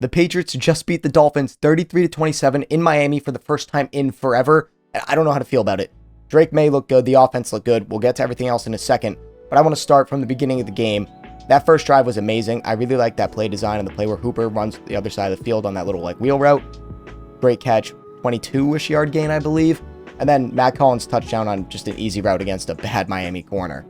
The Patriots just beat the Dolphins 33-27 in Miami for the first time in forever, and I don't know how to feel about it. Drake Maye looked good, the offense looked good. We'll get to everything else in a second, but I want to start from the beginning of the game. That first drive was amazing. I really like that play design and the play where Hooper runs the other side of the field on that little wheel route. Great catch, 22-ish yard gain, I believe. And then Matt Collins' touchdown on just an easy route against a bad Miami corner.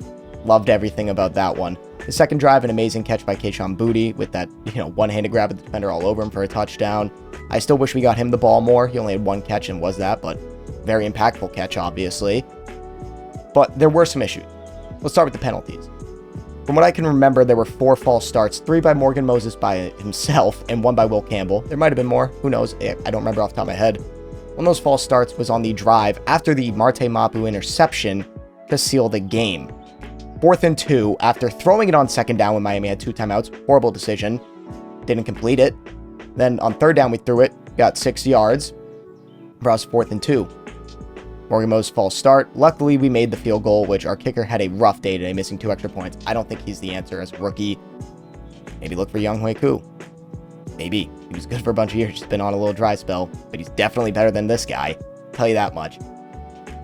Loved everything about that one. The second drive, an amazing catch by Kayshon Boutte with that, one-handed grab of the defender all over him for a touchdown. I still wish we got him the ball more. He only had one catch and was that, but very impactful catch, obviously. But there were some issues. Let's start with the penalties. From what I can remember, there were 4 false starts, 3 by Morgan Moses by himself, and 1 by Will Campbell. There might have been more. Who knows? I don't remember off the top of my head. One of those false starts was on the drive after the Marte Mapu interception to seal the game. 4th and 2, after throwing it on 2nd down when Miami had 2 timeouts. Horrible decision. Didn't complete it. Then on 3rd down, we threw it. Got 6 yards. Brought us 4th and 2. Morgan Moses' false start. Luckily, we made the field goal, which our kicker had a rough day today, missing 2 extra points. I don't think he's the answer as a rookie. Maybe look for Younghoe Koo. Maybe. He was good for a bunch of years. Just been on a little dry spell. But he's definitely better than this guy. I'll tell you that much.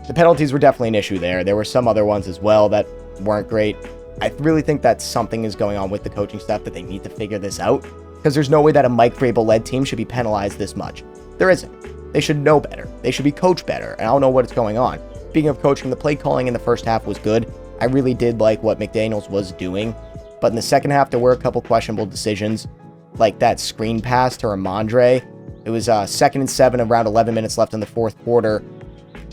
The penalties were definitely an issue there. There were some other ones as well that weren't great. I really think that something is going on with the coaching staff that they need to figure this out, because there's no way that a Mike Vrabel-led team should be penalized this much. There isn't. They should know better. They should be coached better, and I don't know what's going on. Speaking of coaching, the play calling in the first half was good. I really did like what McDaniels was doing, but in the second half, there were a couple questionable decisions, like that screen pass to Ramondre. It was 2nd and 7, around 11 minutes left in the 4th quarter.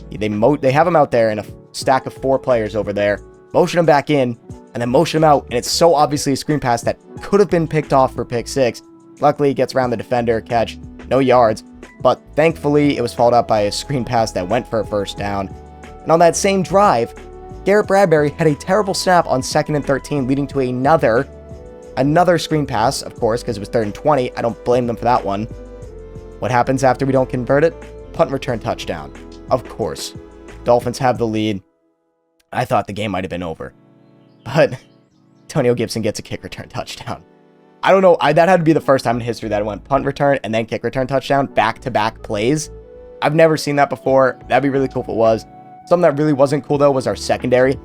They have him out there in a stack of 4 players over there. Motion him back in, and then motion him out, and it's so obviously a screen pass that could have been picked off for pick 6. Luckily, it gets around the defender, catch, no yards, but thankfully, it was followed up by a screen pass that went for a first down. And on that same drive, Garrett Bradbury had a terrible snap on 2nd and 13, leading to another screen pass, of course, because it was 3rd and 20. I don't blame them for that one. What happens after we don't convert it? Punt and return touchdown. Of course. Dolphins have the lead. I thought the game might have been over. But Antonio Gibson gets a kick return touchdown. I don't know. That had to be the first time in history that it went punt return and then kick return touchdown back-to-back plays. I've never seen that before. That'd be really cool if it was. Something that really wasn't cool, though, was our secondary.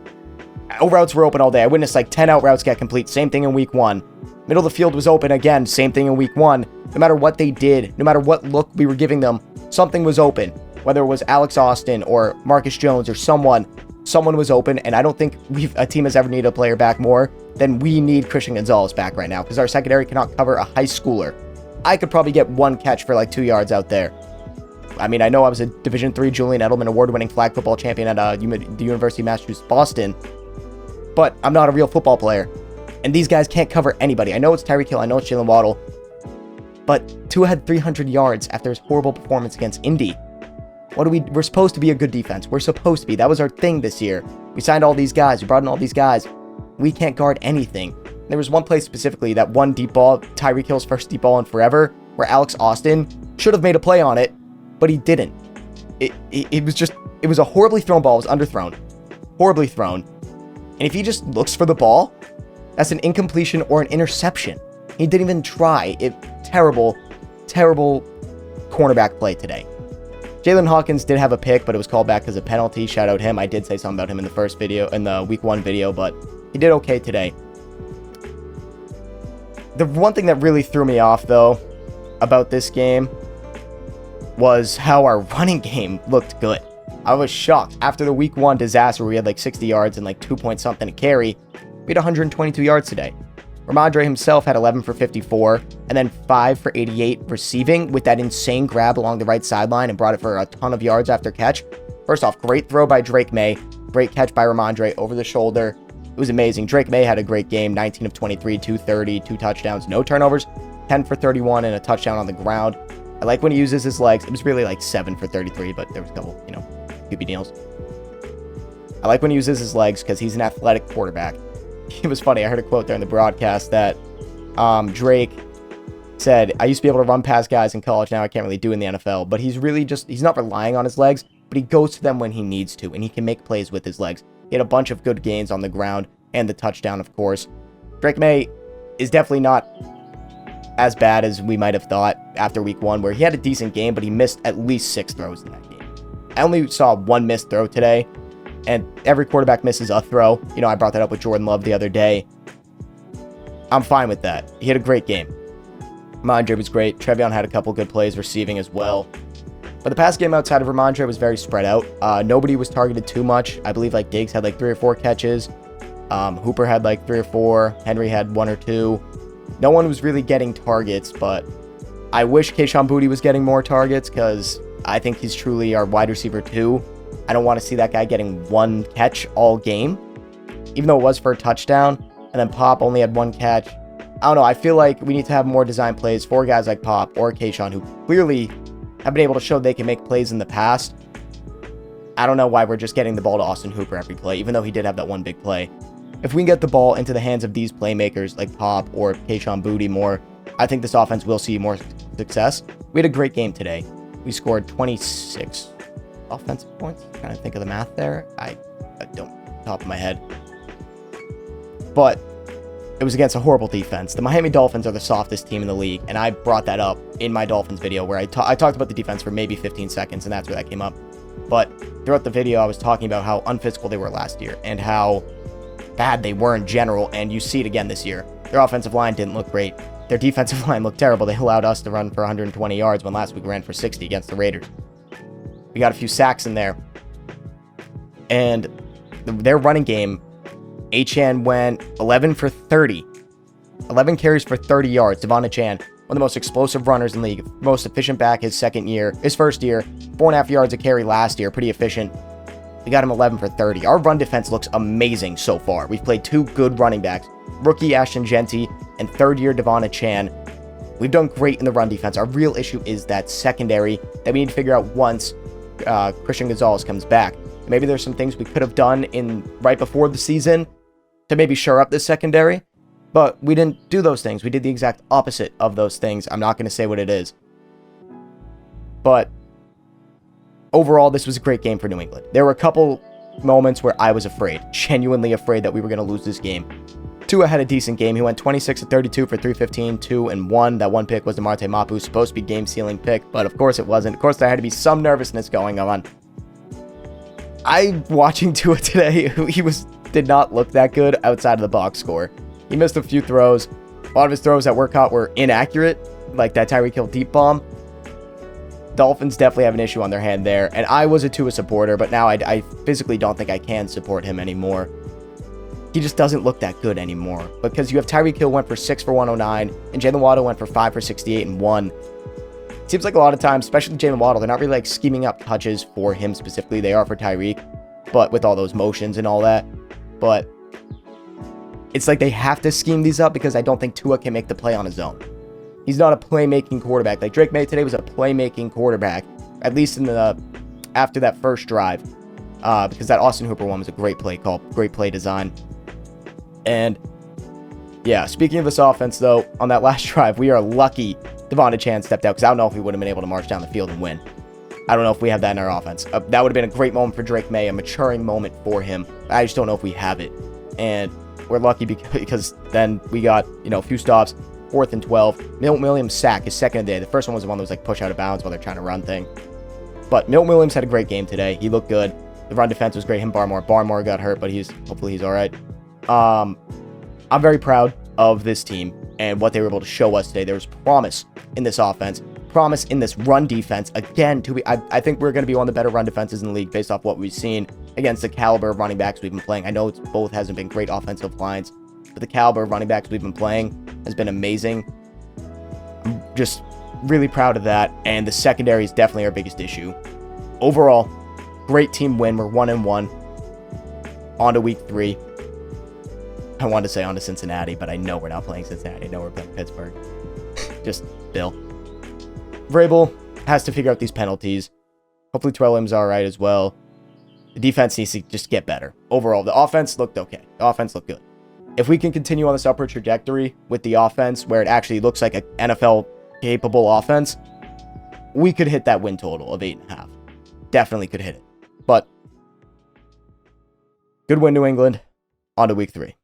Out routes were open all day. I witnessed like 10 out routes get complete. Same thing in week 1. Middle of the field was open again. Same thing in week 1. No matter what they did, no matter what look we were giving them, something was open. Whether it was Alex Austin or Marcus Jones or someone was open, and I don't think a team has ever needed a player back more than we need Christian Gonzalez back right now, because our secondary cannot cover a high schooler. I could probably get 1 catch for like 2 yards out there. I mean, I know I was a Division III Julian Edelman award-winning flag football champion at the University of Massachusetts, Boston, but I'm not a real football player, and these guys can't cover anybody. I know it's Tyreek Hill, I know it's Jalen Waddle, but Tua had 300 yards after his horrible performance against Indy. We're supposed to be a good defense. We're supposed to be. That was our thing this year. We signed all these guys. We brought in all these guys. We can't guard anything. There was one play specifically, that one deep ball, Tyreek Hill's first deep ball in forever, where Alex Austin should have made a play on it, but he didn't. It was a horribly thrown ball. It was underthrown. Horribly thrown. And if he just looks for the ball, that's an incompletion or an interception. He didn't even try. Terrible cornerback play today. Jalen Hawkins did have a pick, but it was called back as a penalty. Shout out him. I did say something about him in the week 1 video, but he did okay today. The one thing that really threw me off, though, about this game was how our running game looked good. I was shocked. After the week 1 disaster where we had like 60 yards and like 2 point something to carry, we had 122 yards today. Ramondre himself had 11 for 54 and then 5 for 88 receiving with that insane grab along the right sideline and brought it for a ton of yards after catch. First off, great throw by Drake Maye. Great catch by Ramondre over the shoulder. It was amazing. Drake Maye had a great game. 19 of 23, 230, 2 touchdowns, no turnovers, 10 for 31 and a touchdown on the ground. I like when he uses his legs. It was really like 7 for 33, but there was a couple, QB deals. I like when he uses his legs because he's an athletic quarterback. It was funny. I heard a quote there in the broadcast that Drake said, I used to be able to run past guys in college. Now I can't really do in the NFL. But he's not relying on his legs, but he goes to them when he needs to, and he can make plays with his legs. He had a bunch of good gains on the ground and the touchdown, of course. Drake Maye is definitely not as bad as we might have thought after week 1, where he had a decent game, but he missed at least 6 throws in that game. I only saw 1 missed throw today, and every quarterback misses a throw. You know, I brought that up with Jordan Love the other day. I'm fine with that. He had a great game. Ramondre was great. Trevion had a couple good plays receiving as well. But the pass game outside of Ramondre was very spread out. Nobody was targeted too much. I believe like Diggs had like 3 or 4 catches. Hooper had like 3 or 4. Henry had 1 or 2. No one was really getting targets, but I wish Kayshon Boutte was getting more targets because I think he's truly our wide receiver 2. I don't want to see that guy getting 1 catch all game, even though it was for a touchdown. And then Pop only had 1 catch. I don't know. I feel like we need to have more design plays for guys like Pop or Kayshon, who clearly have been able to show they can make plays in the past. I don't know why we're just getting the ball to Austin Hooper every play, even though he did have that 1 big play. If we can get the ball into the hands of these playmakers like Pop or Kayshon Boutte more, I think this offense will see more success. We had a great game today. We scored 26 offensive points. I'm trying to think of the math there. I don't top of my head. But it was against a horrible defense. The Miami Dolphins are the softest team in the league, and I brought that up in my Dolphins video where I talked about the defense for maybe 15 seconds, and that's where that came up. But throughout the video, I was talking about how unphysical they were last year and how bad they were in general, and you see it again this year. Their offensive line didn't look great. Their defensive line looked terrible. They allowed us to run for 120 yards when last week we ran for 60 against the Raiders. We got a few sacks in there. And their running game, Achane went 11 for 30. 11 carries for 30 yards. Devon Achane, one of the most explosive runners in the league. Most efficient back his first year. 4.5 yards a carry last year. Pretty efficient. We got him 11 for 30. Our run defense looks amazing so far. We've played 2 good running backs. Rookie Ashton Genty and 3rd-year Devon Achane. We've done great in the run defense. Our real issue is that secondary that we need to figure out once Christian Gonzalez comes back. Maybe there's some things we could have done right before the season to maybe shore up this secondary, but we didn't do those things. We did the exact opposite of those things. I'm not going to say what it is. But overall, this was a great game for New England. There were a couple moments where I was afraid, genuinely afraid that we were going to lose this game. Tua had a decent game. He went 26 of 32 for 315, 2 and 1. That 1 pick was DeMarte Mapu, supposed to be game-sealing pick, but of course it wasn't. Of course, there had to be some nervousness going on. Watching Tua today, he did not look that good outside of the box score. He missed a few throws. A lot of his throws that were caught were inaccurate, like that Tyreek Hill deep bomb. Dolphins definitely have an issue on their hand there, and I was a Tua supporter, but now I physically don't think I can support him anymore. He just doesn't look that good anymore, because you have Tyreek Hill went for 6 for 109, and Jalen Waddle went for 5 for 68 and 1. It seems like a lot of times, especially Jalen Waddle, they're not really like scheming up touches for him specifically. They are for Tyreek, but with all those motions and all that. But it's like they have to scheme these up because I don't think Tua can make the play on his own. He's not a playmaking quarterback. Like Drake Maye today was a playmaking quarterback, at least after that first drive, because that Austin Hooper one was a great play call, great play design. And yeah, speaking of this offense, though, on that last drive, we are lucky Devon Achane stepped out because I don't know if we would have been able to march down the field and win. I don't know if we have that in our offense. That would have been a great moment for Drake Maye, a maturing moment for him. I just don't know if we have it. And we're lucky because then we got, a few stops, 4th and 12. Milton Williams sack, his second of the day. The first one was the one that was like push out of bounds while they're trying to run thing. But Milton Williams had a great game today. He looked good. The run defense was great. Barmore got hurt, but hopefully he's all right. I'm very proud of this team and what they were able to show us today. There was promise in this offense, promise in this run defense. Again, I think we're going to be one of the better run defenses in the league based off what we've seen against the caliber of running backs we've been playing. I know both hasn't been great offensive lines, but the caliber of running backs we've been playing has been amazing. I'm just really proud of that, and the secondary is definitely our biggest issue. Overall, great team win. We're 1-1. On to week 3. I wanted to say on to Cincinnati, but I know we're not playing Cincinnati. I know we're playing Pittsburgh. Just Bill. Vrabel has to figure out these penalties. Hopefully Terrell Williams is all right as well. The defense needs to just get better. Overall, the offense looked okay. The offense looked good. If we can continue on this upward trajectory with the offense, where it actually looks like an NFL-capable offense, we could hit that win total of 8.5. Definitely could hit it. But good win, New England. On to week 3.